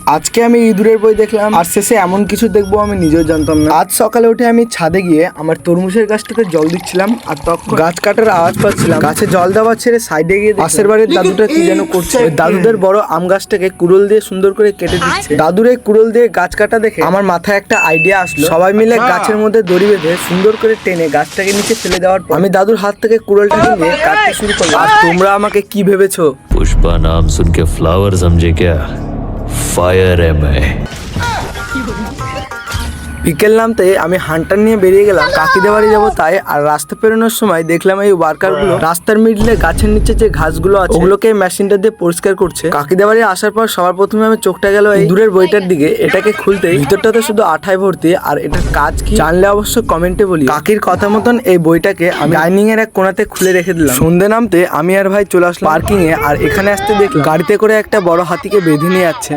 আজকে আমি ইঁদুরের বই দেখলাম আর শেষে এমন কিছু দেখবো আমি নিজেও জানতাম না। আজ সকালে উঠে আমি ছাদে গিয়ে আমার তরমুজের গাছটাতে জল দিচ্ছিলাম আর তখন গাছ কাটার আওয়াজ পাচ্ছিলাম। গাছে জল দেওয়া ছেড়ে সাইডে গিয়ে পাশের বাড়ির দাদুটা কি যেন করছে। ওই দাদুদের বড় আম গাছটাকে কুড়োল দিয়ে সুন্দর করে কেটে দিচ্ছে। দাদুর এই কুড়োল দিয়ে গাছ কাটা দেখে আমার মাথায় একটা আইডিয়া আসলো। সবাই মিলে গাছের মধ্যে দড়ি বেঁধে সুন্দর করে টেনে গাছটাকে নিচে ফেলে দেওয়ার পর আমি দাদুর হাত থেকে কুড়োলটাকে নিয়ে কাটতে শুরু করলাম। আর তোমরা আমাকে কি ভেবেছো? पुष्पा नाम सुन के फ्लावर समझे क्या? फायर है मैं। বিকেল নামতে আমি হান্টার নিয়ে বেরিয়ে গেলাম কাকিদের বাড়ি যাবো তাই। আর রাস্তা পেরোনোর সময় দেখলাম এই ওয়ার্কারগুলো রাস্তার মিডলে গাছের নিচে যে ঘাসগুলো আছে ওগুলোকে মেশিনটা দিয়ে পরিষ্কার করছে। কাকিদের বাড়ি আসার পর সবার প্রথমে আমি চোখটা গেল এই দূরের বইটার দিকে। এটাকে খুলতে ভিতরটাতে শুধু আঠায় ভর্তি। আর এটার কাজ কি জানলে অবশ্য কমেন্টে বলি। কাকির কথা মতন এই বইটাকে আমি ডাইনিং এর এক কোণাতে খুলে রেখে দিলাম। সন্ধ্যে নামতে আমি আর ভাই চলে আসলাম পার্কিং এ। আর এখানে আসতে দেখলাম গাড়িতে করে একটা বড় হাতিকে বেঁধে নিয়ে যাচ্ছে।